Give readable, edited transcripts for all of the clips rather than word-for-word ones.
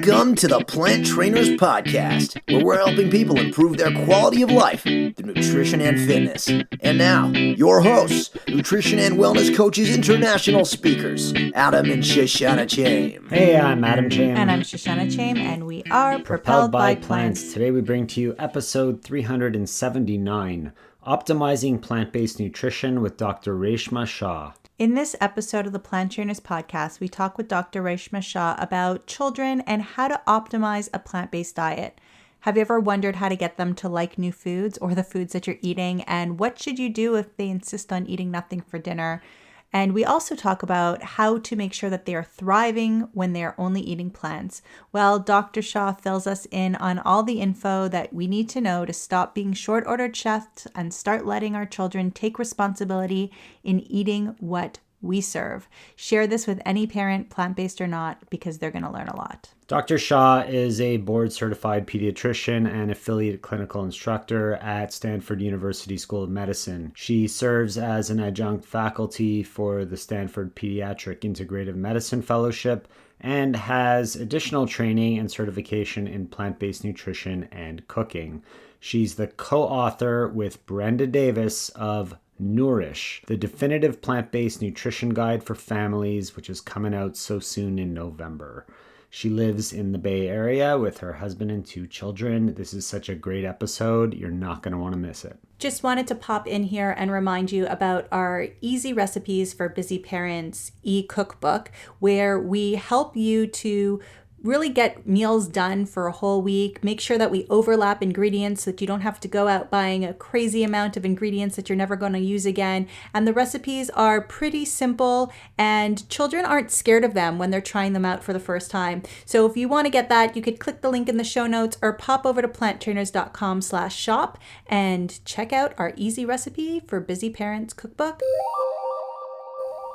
Welcome to the Plant Trainers Podcast, where we're helping people improve their quality of life through nutrition and fitness. And now, your hosts, nutrition and wellness coaches, international speakers, Adam and Shoshana Chaim. Hey, I'm Adam Chaim. And I'm Shoshana Chaim, and we are Propelled by Plants. Today we bring to you episode 379, Optimizing Plant-Based Nutrition with Dr. Reshma Shah. In this episode of the Plant Trainers Podcast, we talk with Dr. Reshma Shah about children and how to optimize a plant-based diet. Have you ever wondered how to get them to like new foods or the foods that you're eating? And what should you do if they insist on eating nothing for dinner? And we also talk about how to make sure that they are thriving when they are only eating plants. Well, Dr. Shah fills us in on all the info that we need to know to stop being short-ordered chefs and start letting our children take responsibility in eating what we serve. Share this with any parent, plant-based or not, because they're going to learn a lot. Dr. Shah is a board-certified pediatrician and affiliate clinical instructor at Stanford University School of Medicine. She serves as an adjunct faculty for the Stanford Pediatric Integrative Medicine Fellowship and has additional training and certification in plant-based nutrition and cooking. She's the co-author with Brenda Davis of Nourish, the definitive plant-based nutrition guide for families, which is coming out so soon in November. She lives in the Bay Area with her husband and 2 children. This is such a great episode. You're not going to want to miss it. Just wanted to pop in here and remind you about our Easy Recipes for Busy Parents e-cookbook, where we help you to really get meals done for a whole week. Make sure that we overlap ingredients so that you don't have to go out buying a crazy amount of ingredients that you're never going to use again. And the recipes are pretty simple, and children aren't scared of them when they're trying them out for the first time. So if you want to get that, you could click the link in the show notes or pop over to planttrainers.com/shop and check out our Easy Recipe for Busy Parents cookbook.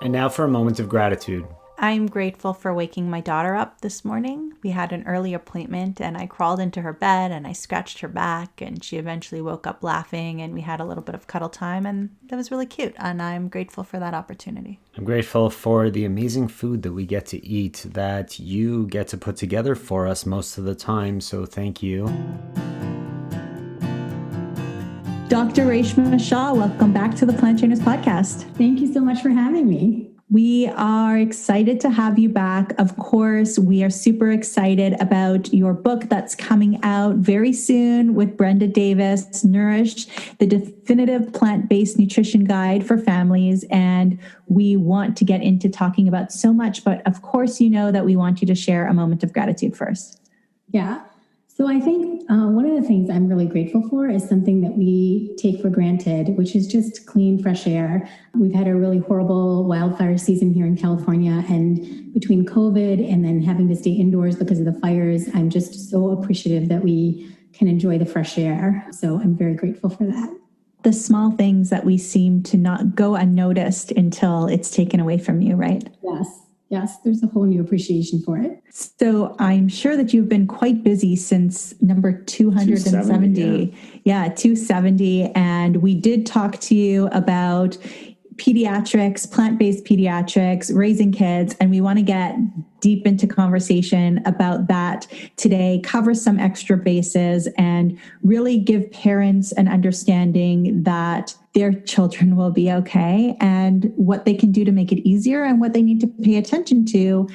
And now for a moment of gratitude. I'm grateful for waking my daughter up this morning. We had an early appointment and I crawled into her bed and I scratched her back, and she eventually woke up laughing and we had a little bit of cuddle time, and that was really cute, and I'm grateful for that opportunity. I'm grateful for the amazing food that we get to eat that you get to put together for us most of the time, so thank you. Dr. Reshma Shah, welcome back to the Plant Trainers Podcast. Thank you so much for having me. We are excited to have you back. Of course, we are super excited about your book that's coming out very soon with Brenda Davis, Nourish, the definitive plant-based nutrition guide for families. And we want to get into talking about so much, but of course, you know that we want you to share a moment of gratitude first. Yeah. So I think one of the things I'm really grateful for is something that we take for granted, which is just clean, fresh air. We've had a really horrible wildfire season here in California, and between COVID and then having to stay indoors because of the fires, I'm just so appreciative that we can enjoy the fresh air. So I'm very grateful for that. The small things that we seem to not go unnoticed until it's taken away from you, right? Yes, there's a whole new appreciation for it. So I'm sure that you've been quite busy since number 270. 270. And we did talk to you about pediatrics, plant-based pediatrics, raising kids, and we want to get deep into conversation about that today, cover some extra bases, and really give parents an understanding that their children will be okay and what they can do to make it easier and what they need to pay attention to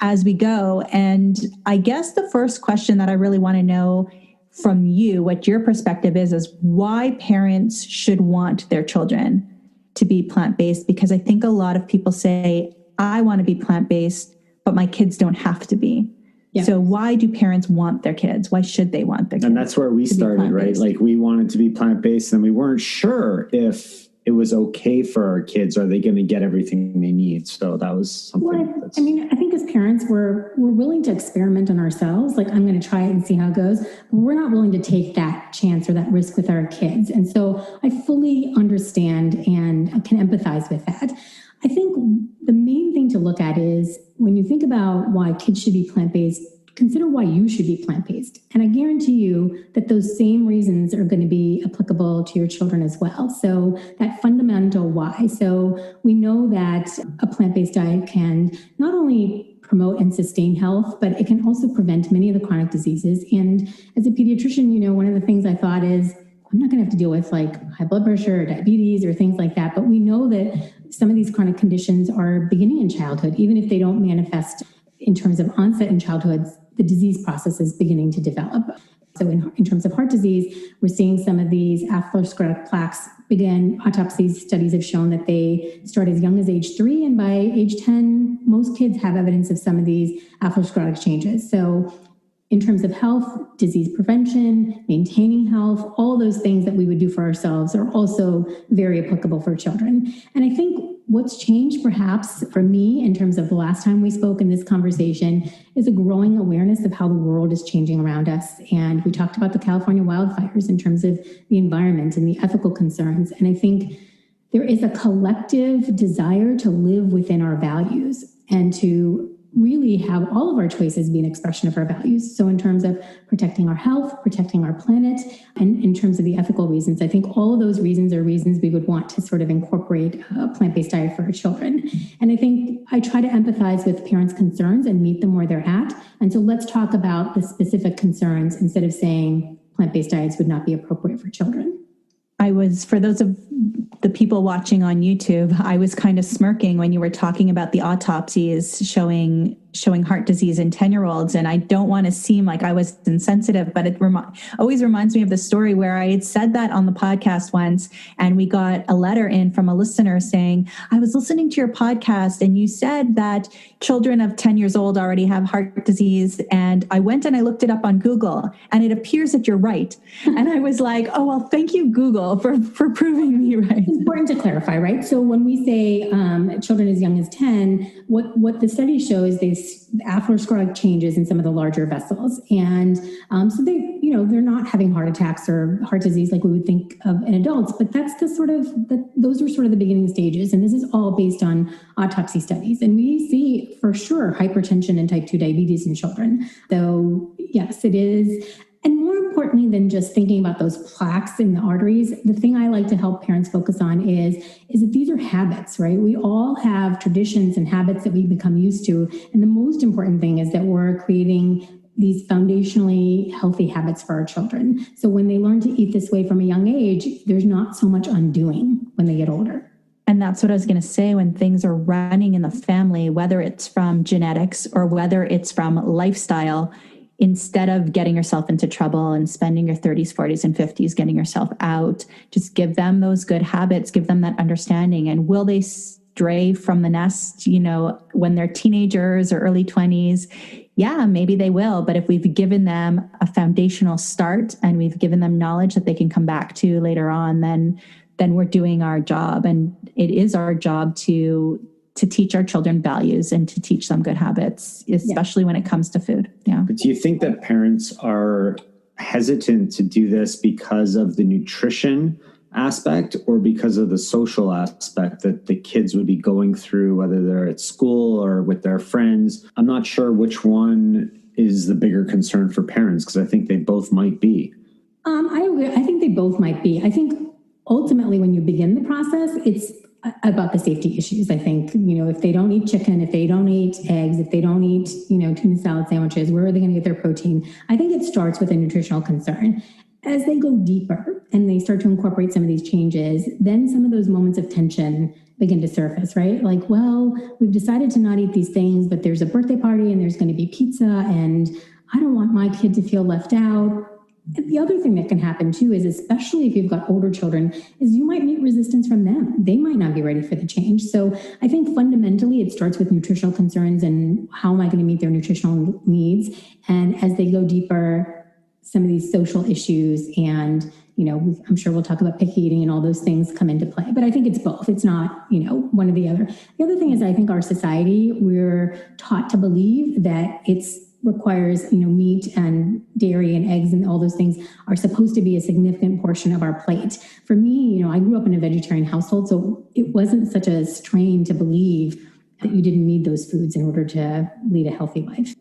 as we go. And I guess the first question that I really want to know from you, what your perspective is why parents should want their children to be plant-based, because I think a lot of people say, I want to be plant-based, but my kids don't have to be. Yeah. So why do parents want their kids? Why should they want their kids? And that's where we started, right? Like we wanted to be plant-based and we weren't sure if it was okay for our kids. Are they going to get everything they need? So that was something. I think as parents, we're willing to experiment on ourselves. Like, I'm going to try it and see how it goes. But we're not willing to take that chance or that risk with our kids. And so I fully understand and can empathize with that. I think the main thing to look at is when you think about why kids should be plant-based, consider why you should be plant-based. And I guarantee you that those same reasons are going to be applicable to your children as well. So that fundamental why. So we know that a plant-based diet can not only promote and sustain health, but it can also prevent many of the chronic diseases. And as a pediatrician, one of the things I thought is, I'm not going to have to deal with like high blood pressure or diabetes or things like that. But we know that some of these chronic conditions are beginning in childhood, even if they don't manifest in terms of onset in childhood, the disease process is beginning to develop. So in terms of heart disease, we're seeing some of these atherosclerotic plaques begin. Autopsy studies have shown that they start as young as age 3, and by age 10, most kids have evidence of some of these atherosclerotic changes. So in terms of health, disease prevention, maintaining health, all those things that we would do for ourselves are also very applicable for children. And I think what's changed perhaps for me in terms of the last time we spoke in this conversation is a growing awareness of how the world is changing around us. And we talked about the California wildfires in terms of the environment and the ethical concerns. And I think there is a collective desire to live within our values and to really have all of our choices be an expression of our values. So in terms of protecting our health, protecting our planet, and in terms of the ethical reasons, I think all of those reasons are reasons we would want to sort of incorporate a plant-based diet for our children. And I think I try to empathize with parents' concerns and meet them where they're at. And so let's talk about the specific concerns instead of saying plant-based diets would not be appropriate for children. For those of the people watching on YouTube, I was kind of smirking when you were talking about the autopsies showing heart disease in 10-year-olds. And I don't want to seem like I was insensitive, but it always reminds me of the story where I had said that on the podcast once, and we got a letter in from a listener saying, I was listening to your podcast and you said that children of 10 years old already have heart disease. And I went and I looked it up on Google, and it appears that you're right. And I was like, oh, well, thank you, Google, for proving me right. It's important to clarify, right? So when we say children as young as 10, what the study shows is atherosclerotic changes in some of the larger vessels. And so they're not having heart attacks or heart disease like we would think of in adults, but that's those are sort of the beginning stages. And this is all based on autopsy studies. And we see for sure hypertension and type 2 diabetes in children. So yes, it is. And more importantly than just thinking about those plaques in the arteries, the thing I like to help parents focus on is that these are habits, right? We all have traditions and habits that we become used to. And the most important thing is that we're creating these foundationally healthy habits for our children. So when they learn to eat this way from a young age, there's not so much undoing when they get older. And that's what I was going to say, when things are running in the family, whether it's from genetics or whether it's from lifestyle, instead of getting yourself into trouble and spending your 30s, 40s, and 50s getting yourself out, just give them those good habits, give them that understanding. And will they stray from the nest, when they're teenagers or early 20s? Yeah, maybe they will. But if we've given them a foundational start and we've given them knowledge that they can come back to later on, then we're doing our job. And it is our job to teach our children values and to teach them good habits, especially when it comes to food. Yeah. But do you think that parents are hesitant to do this because of the nutrition aspect or because of the social aspect that the kids would be going through, whether they're at school or with their friends? I'm not sure which one is the bigger concern for parents, because I think they both might be. I agree. I think they both might be. I think ultimately when you begin the process, it's about the safety issues. I think, if they don't eat chicken, if they don't eat eggs, if they don't eat, tuna salad sandwiches, where are they going to get their protein? I think it starts with a nutritional concern. As they go deeper and they start to incorporate some of these changes, then some of those moments of tension begin to surface, right? Like, well, we've decided to not eat these things, but there's a birthday party and there's going to be pizza, and I don't want my kid to feel left out. And the other thing that can happen too is, especially if you've got older children, is you might meet resistance from them. They might not be ready for the change. So I think fundamentally it starts with nutritional concerns and how am I going to meet their nutritional needs? And as they go deeper, some of these social issues and, I'm sure we'll talk about picky eating and all those things come into play. But I think it's both. It's not, one or the other. The other thing is, I think our society, we're taught to believe that it's requires, meat and dairy and eggs and all those things are supposed to be a significant portion of our plate. For me, I grew up in a vegetarian household, so it wasn't such a strain to believe that you didn't need those foods in order to lead a healthy life.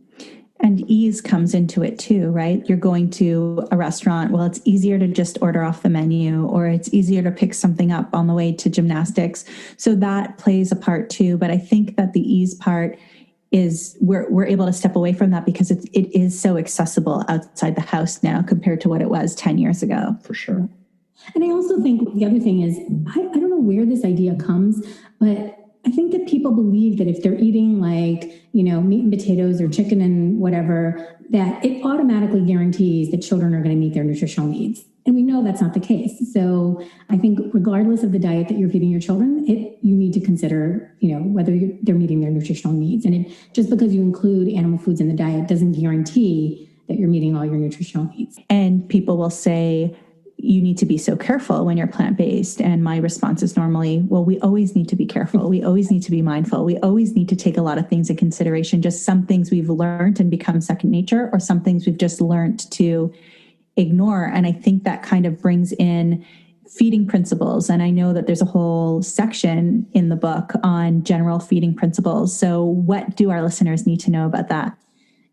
And ease comes into it too, right? You're going to a restaurant. Well, it's easier to just order off the menu, or it's easier to pick something up on the way to gymnastics. So that plays a part too. But I think that the ease part is we're able to step away from that because it is so accessible outside the house now compared to what it was 10 years ago. For sure. And I also think the other thing is, I don't know where this idea comes, but I think that people believe that if they're eating like, meat and potatoes or chicken and whatever, that it automatically guarantees that children are going to meet their nutritional needs. And we know that's not the case. So I think regardless of the diet that you're feeding your children, you need to consider, whether they're meeting their nutritional needs. And just because you include animal foods in the diet doesn't guarantee that you're meeting all your nutritional needs. And people will say, you need to be so careful when you're plant-based. And my response is normally, well, we always need to be careful. We always need to be mindful. We always need to take a lot of things in consideration. Just some things we've learned and become second nature, or some things we've just learned to ignore. And I think that kind of brings in feeding principles. And I know that there's a whole section in the book on general feeding principles. So what do our listeners need to know about that?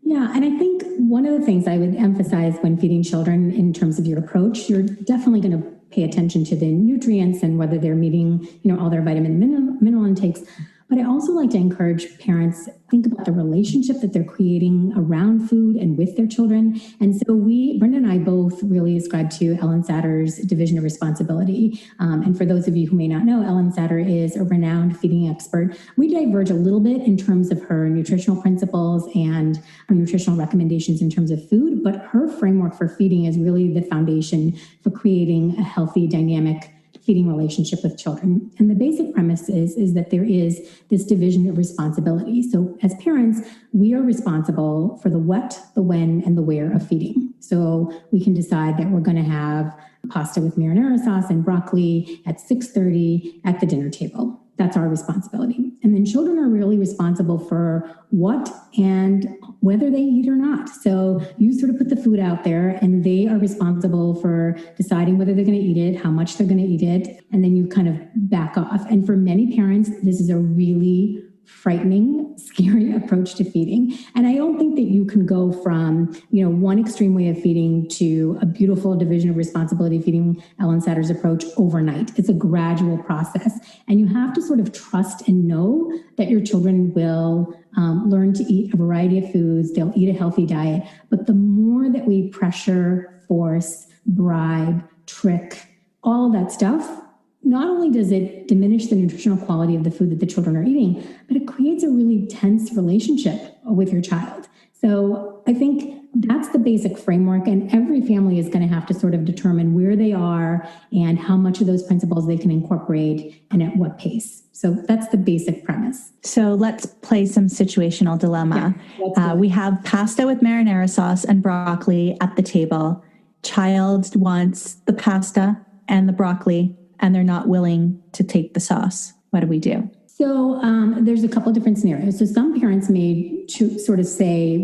Yeah, and I think one of the things I would emphasize when feeding children in terms of your approach, you're definitely going to pay attention to the nutrients and whether they're meeting, all their vitamin and mineral intakes. But I also like to encourage parents to think about the relationship that they're creating around food and with their children. And so Brenda and I both really ascribe to Ellen Satter's division of responsibility. And for those of you who may not know, Ellen Satter is a renowned feeding expert. We diverge a little bit in terms of her nutritional principles and her nutritional recommendations in terms of food, but her framework for feeding is really the foundation for creating a healthy, dynamic feeding relationship with children. And the basic premise is that there is this division of responsibility. So as parents, we are responsible for the what, the when, and the where of feeding. So we can decide that we're going to have pasta with marinara sauce and broccoli at 6:30 at the dinner table. That's our responsibility. And then children are really responsible for what and whether they eat or not. So you sort of put the food out there and they are responsible for deciding whether they're going to eat it, how much they're going to eat it, and then you kind of back off. And for many parents, this is a really frightening, scary approach to feeding. And I don't think that you can go from, one extreme way of feeding to a beautiful division of responsibility feeding, Ellen Satter's approach, overnight. It's a gradual process. And you have to sort of trust and know that your children will learn to eat a variety of foods. They'll eat a healthy diet. But the more that we pressure, force, bribe, trick, all of that stuff, not only does it diminish the nutritional quality of the food that the children are eating, but it creates a really tense relationship with your child. So I think that's the basic framework, and every family is going to have to sort of determine where they are and how much of those principles they can incorporate and at what pace. So that's the basic premise. So let's play some situational dilemma. Yeah, we have pasta with marinara sauce and broccoli at the table. Child wants the pasta and the broccoli, and they're not willing to take the sauce. What do we do? So there's a couple of different scenarios. So some parents may sort of say,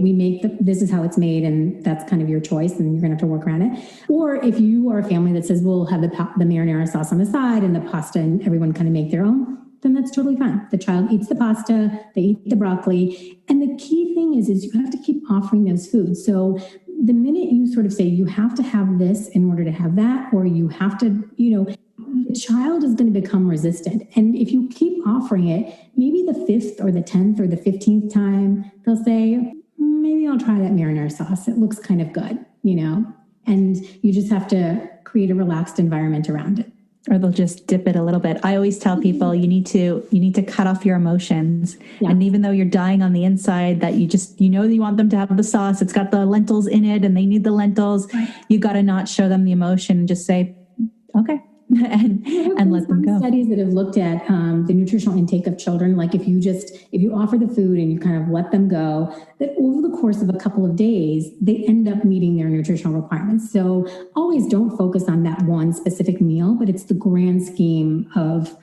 this is how it's made, and that's kind of your choice, and you're going to have to work around it. Or if you are a family that says, we'll have the marinara sauce on the side and the pasta, and everyone kind of make their own, then that's totally fine. The child eats the pasta, they eat the broccoli. And the key thing is you have to keep offering those foods. So the minute you sort of say, you have to have this in order to have that, or you have to, the child is going to become resistant. And if you keep offering it, maybe the 5th or the 10th or the 15th time, they'll say, maybe I'll try that marinara sauce. It looks kind of good, and you just have to create a relaxed environment around it. Or they'll just dip it a little bit. I always tell people you need to cut off your emotions. Yeah. And even though you're dying on the inside, that you want them to have the sauce. It's got the lentils in it and they need the lentils. Right. You got to not show them the emotion and just say, okay. and let them go. Studies that have looked at the nutritional intake of children, like if you offer the food and you kind of let them go, that over the course of a couple of days, they end up meeting their nutritional requirements. So always don't focus on that one specific meal, but it's the grand scheme of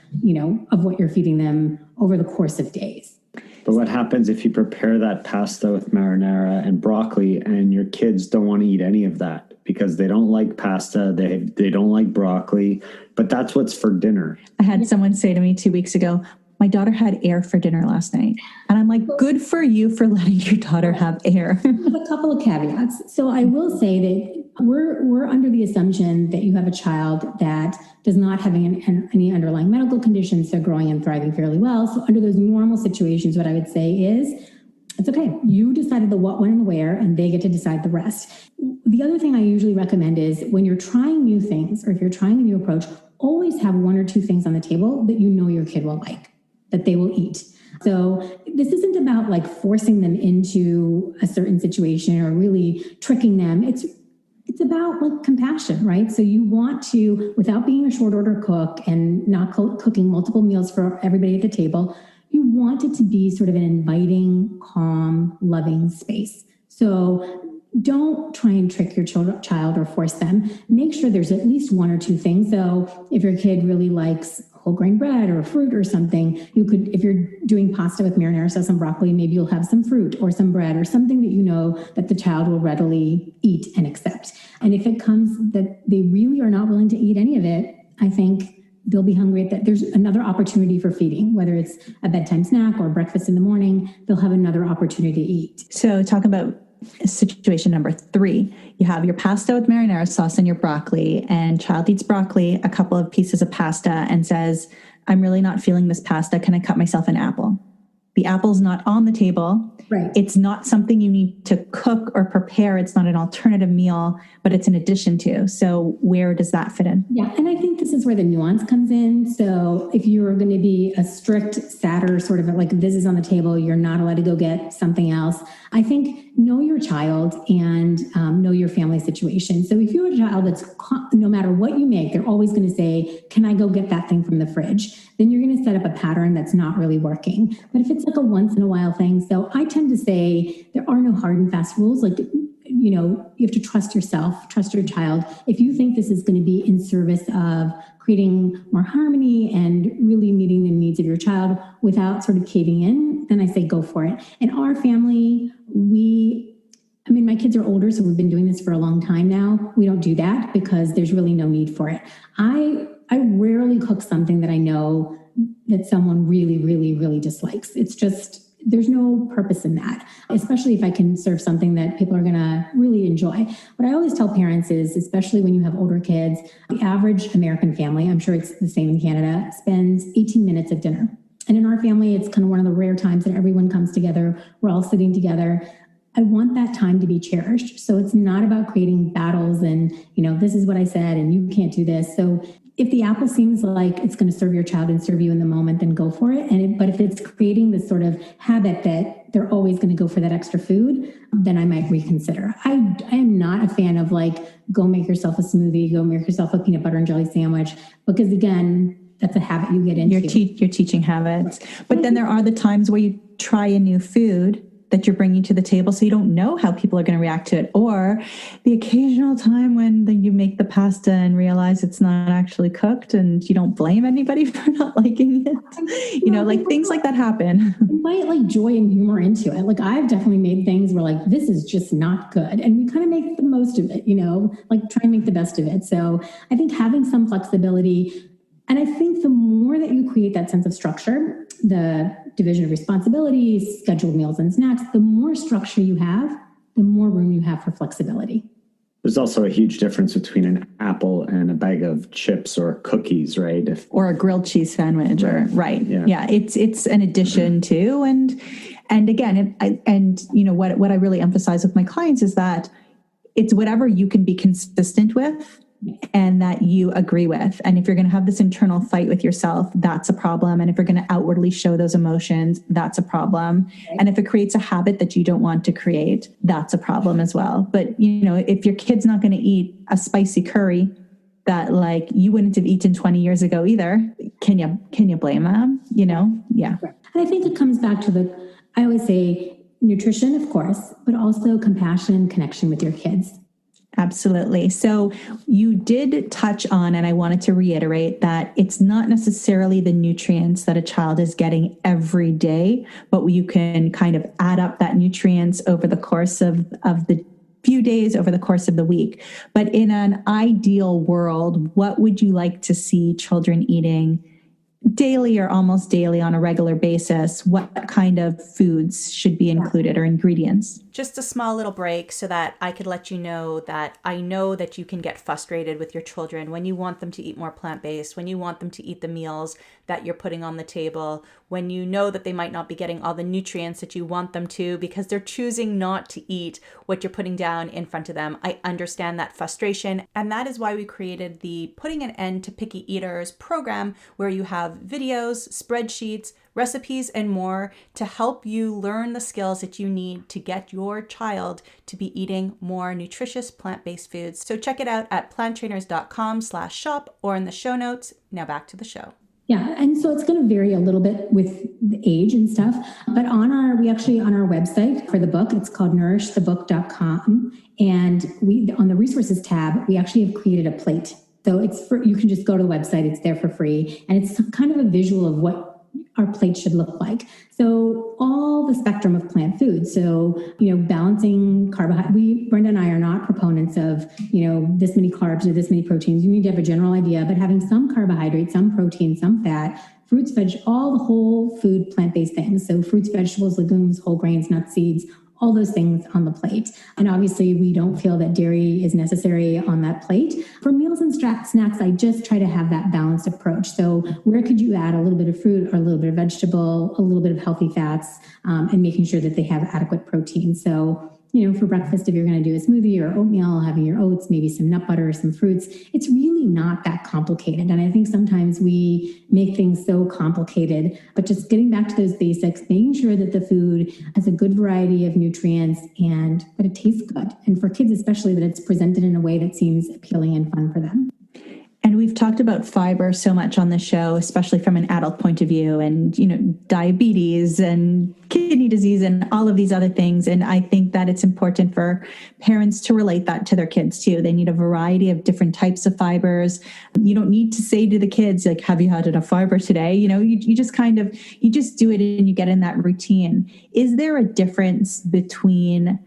what you're feeding them over the course of days. But what happens if you prepare that pasta with marinara and broccoli and your kids don't want to eat any of that because they don't like pasta, they don't like broccoli, but that's what's for dinner? I had someone say to me 2 weeks ago, my daughter had air for dinner last night. And I'm like, good for you for letting your daughter have air. A couple of caveats. So I will say that we're under the assumption that you have a child that does not have any underlying medical conditions. They're growing and thriving fairly well. So under those normal situations, what I would say is It's okay. You decided the what, when, and the where, and they get to decide the rest. The other thing I usually recommend is when you're trying new things or if you're trying a new approach, always have one or two things on the table that you know your kid will like, that they will eat. So this isn't about like forcing them into a certain situation or really tricking them. It's about like compassion, right? So you want to, without being a short order cook and not cooking multiple meals for everybody at the table, you want it to be sort of an inviting, calm, loving space. So don't try and trick your child or force them. Make sure there's at least one or two things. So if your kid really likes whole grain bread or fruit or something, you could, if you're doing pasta with marinara sauce and broccoli, maybe you'll have some fruit or some bread or something that you know that the child will readily eat and accept. And if it comes that they really are not willing to eat any of it, I think they'll be hungry at that. There's another opportunity for feeding, whether it's a bedtime snack or breakfast in the morning, they'll have another opportunity to eat. So talk about situation number 3. You have your pasta with marinara sauce and your broccoli, and child eats broccoli, a couple of pieces of pasta, and says, I'm really not feeling this pasta. Can I cut myself an apple? The apple's not on the table. Right. It's not something you need to cook or prepare. It's not an alternative meal, but it's an addition to. So where does that fit in? Yeah. And I think this is where the nuance comes in. So if you're going to be a strict satter, sort of like this is on the table, you're not allowed to go get something else. I think know your child and know your family situation. So if you're a child that's, no matter what you make, they're always going to say, can I go get that thing from the fridge? Then you're going to set up a pattern that's not really working. But if it's like a once in a while thing, so I tend to say there are no hard and fast rules. Like, you know, you have to trust yourself, trust your child. If you think this is going to be in service of creating more harmony and really meeting the needs of your child without sort of caving in, then I say go for it. In our family, my kids are older, so we've been doing this for a long time now. We don't do that because there's really no need for it. I rarely cook something that I know that someone really, really, really dislikes. It's just, there's no purpose in that, especially if I can serve something that people are going to really enjoy. What I always tell parents is, especially when you have older kids, the average American family, I'm sure it's the same in Canada, spends 18 minutes at dinner. And in our family, it's kind of one of the rare times that everyone comes together. We're all sitting together. I want that time to be cherished. So it's not about creating battles and, you know, this is what I said and you can't do this. So if the apple seems like it's going to serve your child and serve you in the moment, then go for it. But if it's creating this sort of habit that they're always going to go for that extra food, then I might reconsider. I am not a fan of like, go make yourself a smoothie, go make yourself a peanut butter and jelly sandwich, because again, that's a habit you get into. You're teaching habits. But then there are the times where you try a new food that you're bringing to the table, so you don't know how people are going to react to it, or the occasional time when you make the pasta and realize it's not actually cooked and you don't blame anybody for not liking it. You know, like things like that happen. Invite like joy and humor into it. Like I've definitely made things where like, this is just not good. And we kind of make the most of it, you know, like try and make the best of it. So I think having some flexibility, and I think the more that you create that sense of structure, the division of responsibilities, scheduled meals and snacks, the more structure you have, the more room you have for flexibility. There's also a huge difference between an apple and a bag of chips or cookies, right? Or a grilled cheese sandwich, right. Yeah. It's an addition too. And again, you know, what I really emphasize with my clients is that it's whatever you can be consistent with and that you agree with. And if you're going to have this internal fight with yourself, that's a problem. And if you're going to outwardly show those emotions, that's a problem. And if it creates a habit that you don't want to create, that's a problem as well. But, you know, if your kid's not going to eat a spicy curry that like you wouldn't have eaten 20 years ago either, can you blame them? You know? Yeah. And I think it comes back to I always say nutrition, of course, but also compassion and connection with your kids. Absolutely. So you did touch on, and I wanted to reiterate that it's not necessarily the nutrients that a child is getting every day, but you can kind of add up that nutrients over the course of the few days, over the course of the week. But in an ideal world, what would you like to see children eating daily or almost daily on a regular basis? What kind of foods should be included or ingredients? Just a small little break so that I could let you know that I know that you can get frustrated with your children when you want them to eat more plant-based, when you want them to eat the meals that you're putting on the table, when you know that they might not be getting all the nutrients that you want them to because they're choosing not to eat what you're putting down in front of them. I understand that frustration, and that is why we created the Putting an End to Picky Eaters program, where you have videos, spreadsheets, recipes, and more to help you learn the skills that you need to get your child to be eating more nutritious plant-based foods. So check it out at planttrainers.com/shop or in the show notes. Now back to the show. Yeah, and so it's going to vary a little bit with the age and stuff, but on our website for the book, it's called nourishthebook.com, and we on the resources tab, we actually have created a plate. So you can just go to the website, it's there for free, and it's kind of a visual of what our plate should look like. So all the spectrum of plant foods. So, balancing carbohydrate. Brenda and I are not proponents of, this many carbs or this many proteins. You need to have a general idea, but having some carbohydrate, some protein, some fat, fruits, veg, all the whole food, plant-based things. So fruits, vegetables, legumes, whole grains, nuts, seeds, all those things on the plate. And obviously we don't feel that dairy is necessary on that plate. For meals and snacks, I just try to have that balanced approach. So where could you add a little bit of fruit or a little bit of vegetable, a little bit of healthy fats, and making sure that they have adequate protein. So, for breakfast, if you're going to do a smoothie or oatmeal, having your oats, maybe some nut butter, some fruits, it's really not that complicated. And I think sometimes we make things so complicated, but just getting back to those basics, making sure that the food has a good variety of nutrients and that it tastes good. And for kids especially, that it's presented in a way that seems appealing and fun for them. And we've talked about fiber so much on the show, especially from an adult point of view, and, diabetes and kidney disease and all of these other things. And I think that it's important for parents to relate that to their kids too. They need a variety of different types of fibers. You don't need to say to the kids, like, have you had enough fiber today? You just do it and you get in that routine. Is there a difference between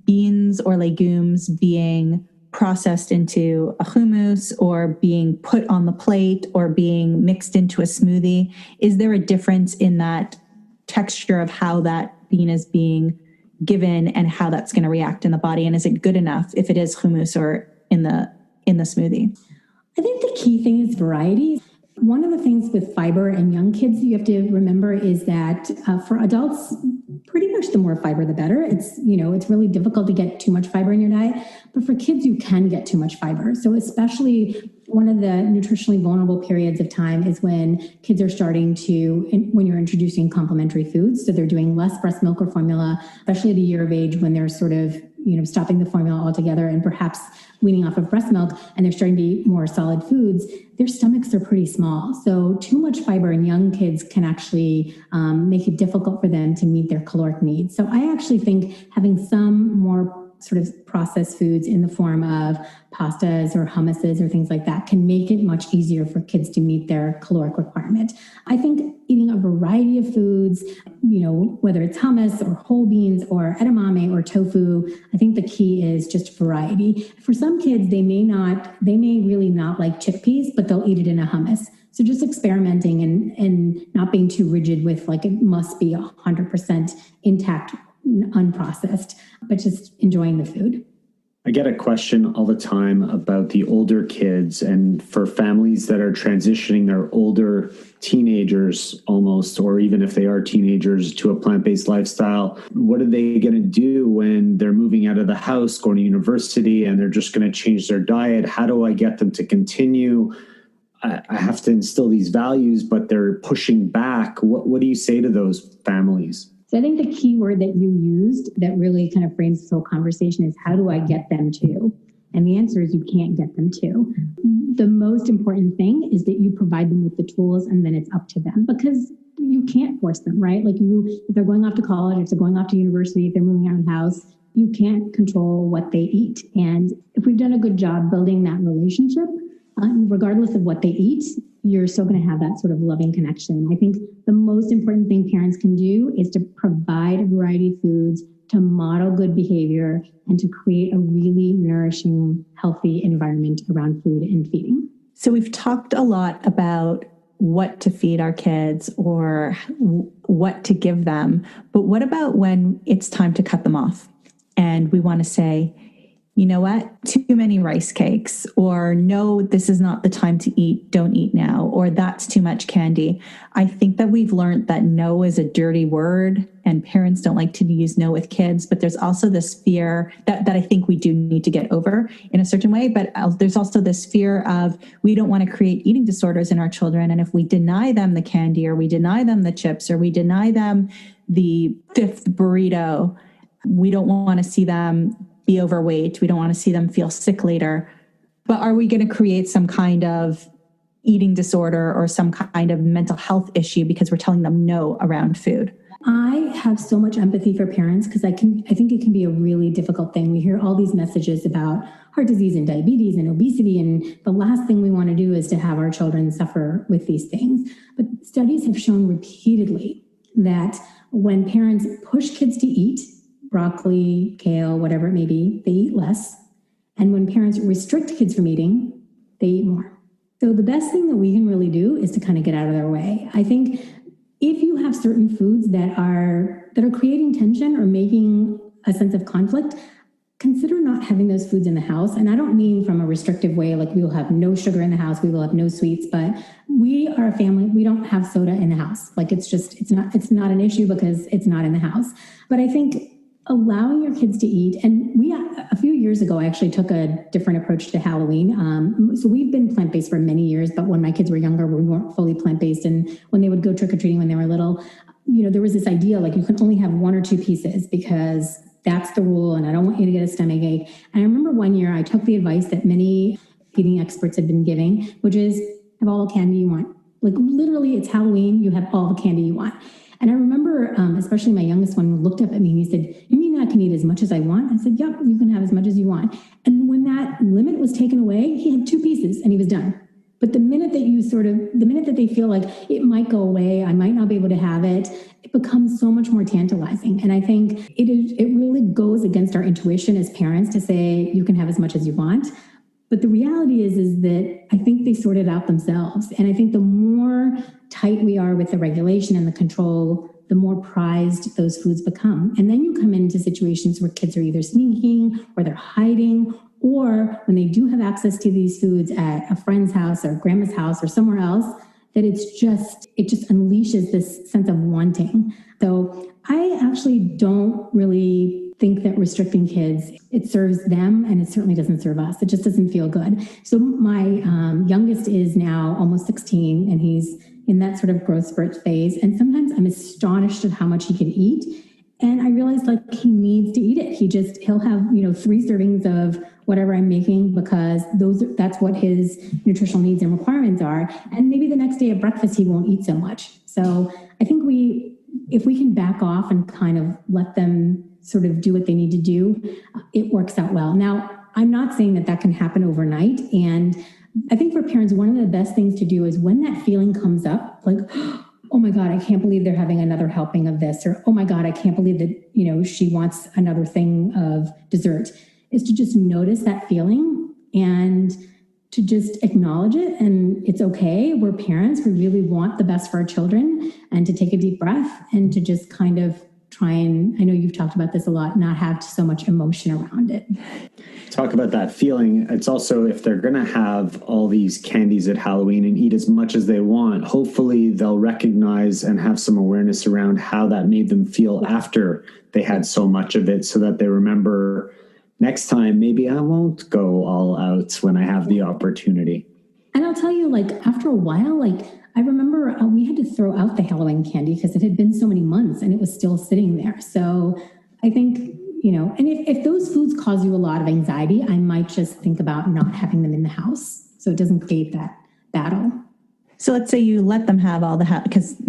beans or legumes being processed into a hummus or being put on the plate or being mixed into a smoothie? Is there a difference in that texture of how that bean is being given and how that's going to react in the body? And is it good enough if it is hummus or in the smoothie? I think the key thing is variety. One of the things with fiber and young kids you have to remember is that for adults, pretty much the more fiber, the better. It's really difficult to get too much fiber in your diet, but for kids, you can get too much fiber. So especially one of the nutritionally vulnerable periods of time is when kids are starting when you're introducing complementary foods. So they're doing less breast milk or formula, especially at a year of age when they're sort of, stopping the formula altogether and perhaps weaning off of breast milk, and they're starting to eat more solid foods. Their stomachs are pretty small. So too much fiber in young kids can actually make it difficult for them to meet their caloric needs. So I actually think having some more sort of processed foods in the form of pastas or hummuses or things like that can make it much easier for kids to meet their caloric requirement. I think eating a variety of foods, whether it's hummus or whole beans or edamame or tofu, I think the key is just variety. For some kids, they may really not like chickpeas, but they'll eat it in a hummus. So just experimenting and not being too rigid with like it must be 100% intact, unprocessed, but just enjoying the food. I get a question all the time about the older kids, and for families that are transitioning their older teenagers almost, or even if they are teenagers, to a plant-based lifestyle, what are they going to do when they're moving out of the house, going to university, and they're just going to change their diet? How do I get them to continue? I have to instill these values, but they're pushing back. What do you say to those families? So I think the key word that you used that really kind of frames this whole conversation is, how do I get them to? And the answer is you can't get them to. The most important thing is that you provide them with the tools, and then it's up to them, because you can't force them, right? Like if they're going off to college, if they're going off to university, if they're moving out of the house, you can't control what they eat. And if we've done a good job building that relationship, regardless of what they eat, you're still going to have that sort of loving connection. I think the most important thing parents can do is to provide a variety of foods, to model good behavior, and to create a really nourishing, healthy environment around food and feeding. So we've talked a lot about what to feed our kids or what to give them, but what about when it's time to cut them off? And we want to say, you know what, too many rice cakes, or no, this is not the time to eat, don't eat now, or that's too much candy. I think that we've learned that no is a dirty word and parents don't like to use no with kids, but there's also this fear that I think we do need to get over in a certain way. But there's also this fear of we don't want to create eating disorders in our children. And if we deny them the candy, or we deny them the chips, or we deny them the fifth burrito, we don't want to see them be overweight. We don't want to see them feel sick later. But are we going to create some kind of eating disorder or some kind of mental health issue because we're telling them no around food? I have so much empathy for parents because I think it can be a really difficult thing. We hear all these messages about heart disease and diabetes and obesity, and the last thing we want to do is to have our children suffer with these things. But studies have shown repeatedly that when parents push kids to eat broccoli, kale, whatever it may be, they eat less. And when parents restrict kids from eating, they eat more. So the best thing that we can really do is to kind of get out of their way. I think if you have certain foods that are creating tension or making a sense of conflict, consider not having those foods in the house. And I don't mean from a restrictive way, like we will have no sugar in the house, we will have no sweets, but we are a family, we don't have soda in the house. Like it's not an issue because it's not in the house. But I think allowing your kids to eat, and a few years ago, I actually took a different approach to Halloween. So we've been plant-based for many years, but when my kids were younger, we weren't fully plant-based. And when they would go trick-or-treating when they were little, there was this idea like you can only have one or two pieces because that's the rule, and I don't want you to get a stomach ache. And I remember one year I took the advice that many eating experts had been giving, which is have all the candy you want. Like literally, it's Halloween, you have all the candy you want. And I remember, especially my youngest one looked up at me and he said, "You mean I can eat as much as I want?" I said, "Yep, you can have as much as you want." And when that limit was taken away, he had two pieces and he was done. But the minute that they feel like it might go away, I might not be able to have it, it becomes so much more tantalizing. And I think it really goes against our intuition as parents to say, you can have as much as you want. But the reality is that I think they sort it out themselves. And I think the more tight we are with the regulation and the control, the more prized those foods become. And then you come into situations where kids are either sneaking or they're hiding, or when they do have access to these foods at a friend's house or grandma's house or somewhere else, that it just unleashes this sense of wanting. So I actually don't really think that restricting kids, it serves them and it certainly doesn't serve us. It just doesn't feel good. So my youngest is now almost 16 and he's in that sort of growth spurt phase. And sometimes I'm astonished at how much he can eat. And I realized like he needs to eat it. He'll have, 3 servings of whatever I'm making because that's what his nutritional needs and requirements are. And maybe the next day at breakfast, he won't eat so much. So I think if we can back off and kind of let them sort of do what they need to do, it works out well. Now, I'm not saying that can happen overnight. And I think for parents, one of the best things to do is when that feeling comes up, like, oh my God, I can't believe they're having another helping of this, or, oh my God, I can't believe that, she wants another thing of dessert, is to just notice that feeling and to just acknowledge it. And it's okay. We're parents. We really want the best for our children, and to take a deep breath and to just kind of try and, I know you've talked about this a lot, not have so much emotion around it. Talk about that feeling. It's also, if they're going to have all these candies at Halloween and eat as much as they want, hopefully they'll recognize and have some awareness around how that made them feel after they had so much of it, so that they remember next time, maybe I won't go all out when I have the opportunity. And I'll tell you, like, after a while, like, I remember we had to throw out the Halloween candy because it had been so many months and it was still sitting there. So I think, and if those foods cause you a lot of anxiety, I might just think about not having them in the house so it doesn't create that battle. So let's say you let them have all because,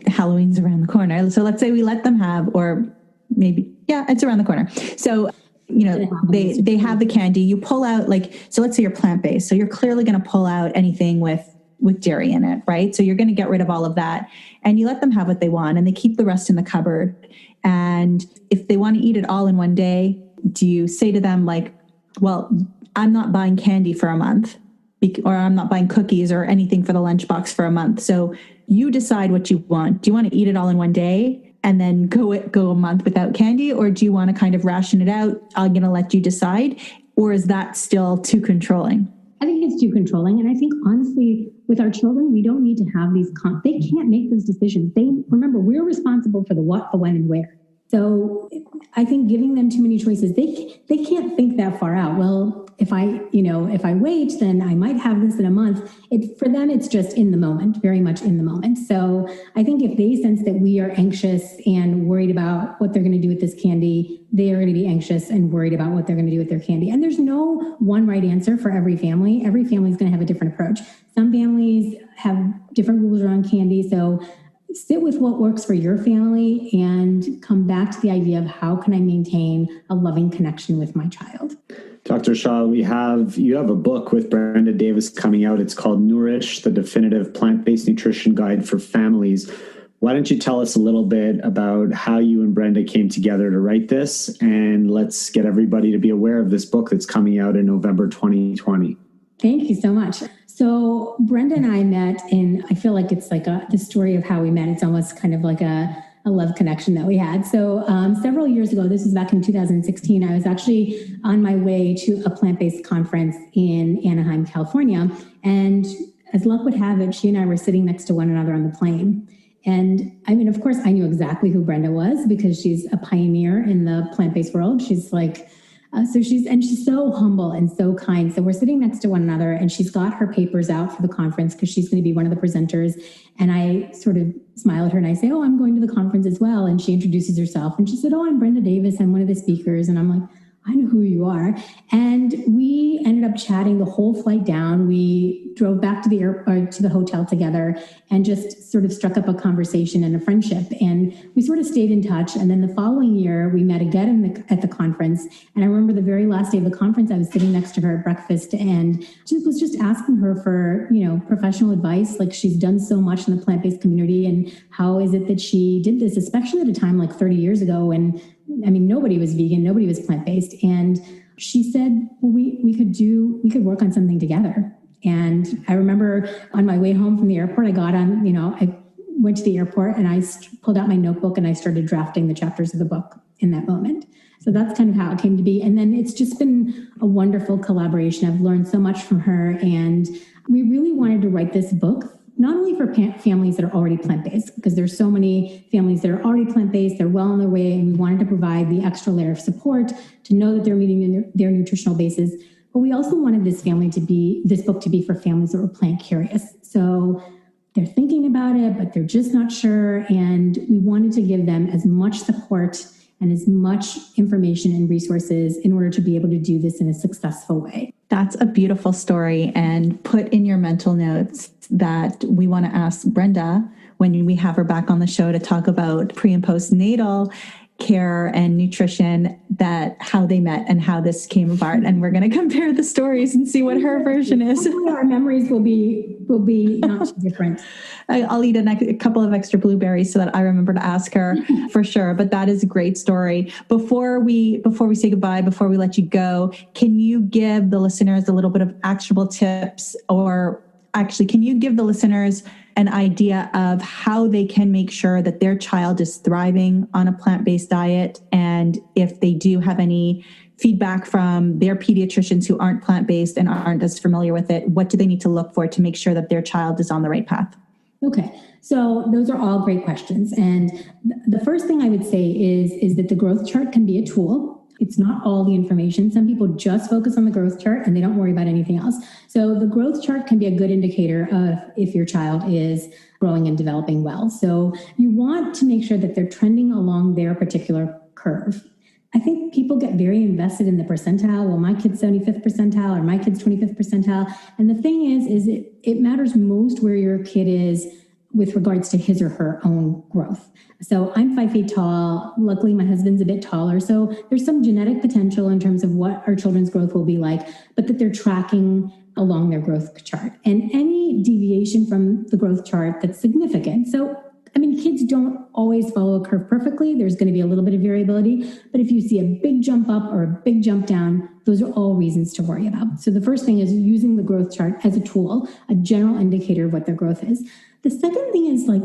Halloween's around the corner. So let's say we let them have, or maybe, it's around the corner. So they have the candy, you pull out, so let's say you're plant-based. So you're clearly going to pull out anything with dairy in it, right? So you're going to get rid of all of that, and you let them have what they want, and they keep the rest in the cupboard. And if they want to eat it all in one day, do you say to them like, well, I'm not buying candy for a month, or I'm not buying cookies or anything for the lunchbox for a month. So you decide what you want. Do you want to eat it all in one day? and then go a month without candy? Or do you want to kind of ration it out? I'm going to let you decide. Or is that still too controlling? I think it's too controlling. And I think, honestly, with our children, we don't need to have these, they can't make those decisions. Remember, we're responsible for the what, the when, and where. So I think giving them too many choices, they can't think that far out. Well, if I wait, then I might have this in a month. For them, it's just in the moment, very much in the moment. So I think if they sense that we are anxious and worried about what they're going to do with this candy, they are going to be anxious and worried about what they're going to do with their candy. And there's no one right answer for every family. Every family is going to have a different approach. Some families have different rules around candy. So sit with what works for your family and come back to the idea of how can I maintain a loving connection with my child. Dr. Shah, you have a book with Brenda Davis coming out. It's called Nourish, the Definitive Plant-Based Nutrition Guide for Families. Why don't you tell us a little bit about how you and Brenda came together to write this? And let's get everybody to be aware of this book that's coming out in November 2020. Thank you so much. So Brenda and I met I feel like it's like the story of how we met. It's almost kind of like a love connection that we had. So several years ago, this was back in 2016, I was actually on my way to a plant-based conference in Anaheim, California. And as luck would have it, she and I were sitting next to one another on the plane. And I mean, of course, I knew exactly who Brenda was because she's a pioneer in the plant-based world. She's like, she's so humble and so kind. So we're sitting next to one another and she's got her papers out for the conference because she's going to be one of the presenters. And I sort of smile at her and I say, oh, I'm going to the conference as well. And she introduces herself and she said, oh, I'm Brenda Davis. I'm one of the speakers. And I'm like, I know who you are. And we ended up chatting the whole flight down. We drove back to the airport, to the hotel together and just sort of struck up a conversation and a friendship. And we sort of stayed in touch. And then the following year, we met again at the conference. And I remember the very last day of the conference, I was sitting next to her at breakfast and was just asking her for, professional advice. Like she's done so much in the plant-based community. And how is it that she did this, especially at a time like 30 years ago when nobody was vegan, nobody was plant-based. And she said, well, we could work on something together. And I remember on my way home from the airport, I went to the airport and I pulled out my notebook and I started drafting the chapters of the book in that moment. So that's kind of how it came to be. And then it's just been a wonderful collaboration. I've learned so much from her. And we really wanted to write this book not only for families that are already plant-based, because there's so many families that are already plant-based, they're well on their way, and we wanted to provide the extra layer of support to know that they're meeting their nutritional basis. But we also wanted this book to be for families that were plant curious. So they're thinking about it, but they're just not sure. And we wanted to give them as much support and as much information and resources in order to be able to do this in a successful way. That's a beautiful story. And put in your mental notes that we want to ask Brenda when we have her back on the show to talk about pre and postnatal care and nutrition, that how they met and how this came apart. And we're going to compare the stories and see what her version is. Our memories will be not too different. I'll eat a couple of extra blueberries so that I remember to ask her for sure. But that is a great story. Before we say goodbye, before we let you go, can you give the listeners a little bit of actionable tips, or actually, can you give the listeners an idea of how they can make sure that their child is thriving on a plant-based diet? And if they do have any feedback from their pediatricians who aren't plant-based and aren't as familiar with it, what do they need to look for to make sure that their child is on the right path? Okay, so those are all great questions. And the first thing I would say is that the growth chart can be a tool. It's not all the information. Some people just focus on the growth chart and they don't worry about anything else. So the growth chart can be a good indicator of if your child is growing and developing well. So you want to make sure that they're trending along their particular curve. I think people get very invested in the percentile. Well, my kid's 75th percentile or my kid's 25th percentile. And the thing is it matters most where your kid is with regards to his or her own growth. So I'm 5 feet tall. Luckily, my husband's a bit taller. So there's some genetic potential in terms of what our children's growth will be like, but that they're tracking along their growth chart. And any deviation from the growth chart that's significant. So, kids don't always follow a curve perfectly. There's going to be a little bit of variability. But if you see a big jump up or a big jump down, those are all reasons to worry about. So the first thing is using the growth chart as a tool, a general indicator of what their growth is. The second thing is like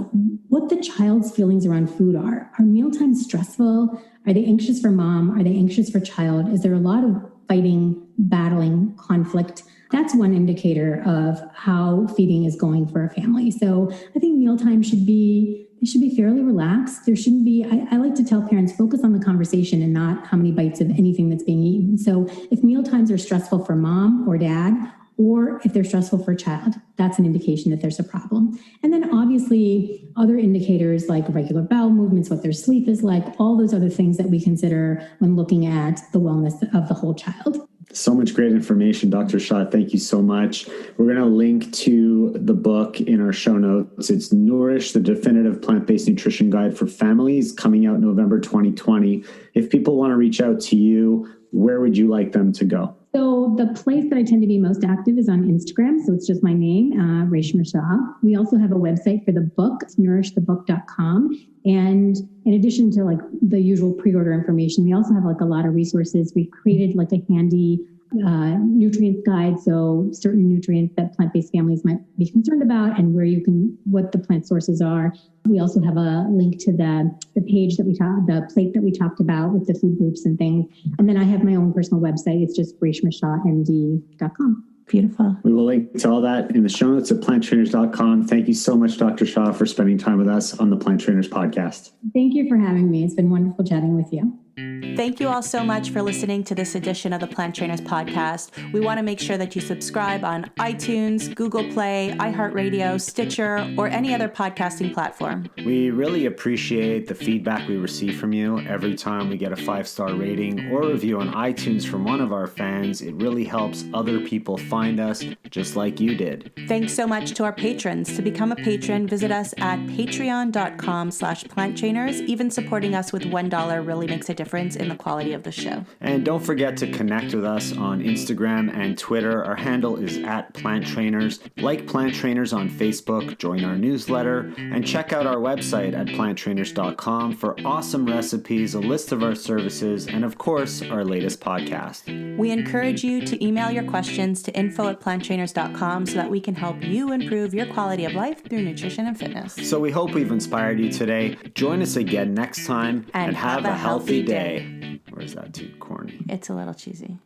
what the child's feelings around food are. Are mealtimes stressful? Are they anxious for mom? Are they anxious for child? Is there a lot of fighting, battling, conflict? That's one indicator of how feeding is going for a family. So I think mealtime should be fairly relaxed. There shouldn't be, I like to tell parents, focus on the conversation and not how many bites of anything that's being eaten. So if mealtimes are stressful for mom or dad, or if they're stressful for a child, that's an indication that there's a problem. And then obviously other indicators like regular bowel movements, what their sleep is like, all those other things that we consider when looking at the wellness of the whole child. So much great information, Dr. Shah. Thank you so much. We're going to link to the book in our show notes. It's Nourish, the Definitive Plant-Based Nutrition Guide for Families, coming out November 2020. If people want to reach out to you, where would you like them to go? So the place that I tend to be most active is on Instagram. So it's just my name, Reshma Shah. We also have a website for the book, it's nourishthebook.com. And in addition to like the usual pre-order information, we also have like a lot of resources. We've created like a handy nutrients guide. So certain nutrients that plant-based families might be concerned about and what the plant sources are. We also have a link to the page the plate that we talked about with the food groups and things. And then I have my own personal website. It's just reshmashahmd.com. Beautiful. We will link to all that in the show notes at planttrainers.com. Thank you so much, Dr. Shah, for spending time with us on the Plant Trainers podcast. Thank you for having me. It's been wonderful chatting with you. Thank you all so much for listening to this edition of the Plant Trainers podcast. We want to make sure that you subscribe on iTunes, Google Play, iHeartRadio, Stitcher, or any other podcasting platform. We really appreciate the feedback we receive from you. Every time we get a 5-star rating or review on iTunes from one of our fans, it really helps other people find us just like you did. Thanks so much to our patrons. To become a patron, visit us at patreon.com/planttrainers. Even supporting us with $1 really makes a difference in the quality of the show. And don't forget to connect with us on Instagram and Twitter. Our handle is @PlantTrainers. Like Plant Trainers on Facebook, join our newsletter, and check out our website at planttrainers.com for awesome recipes, a list of our services, and of course, our latest podcast. We encourage you to email your questions to info@planttrainers.com so that we can help you improve your quality of life through nutrition and fitness. So we hope we've inspired you today. Join us again next time and have a healthy day. Or is that too corny? It's a little cheesy.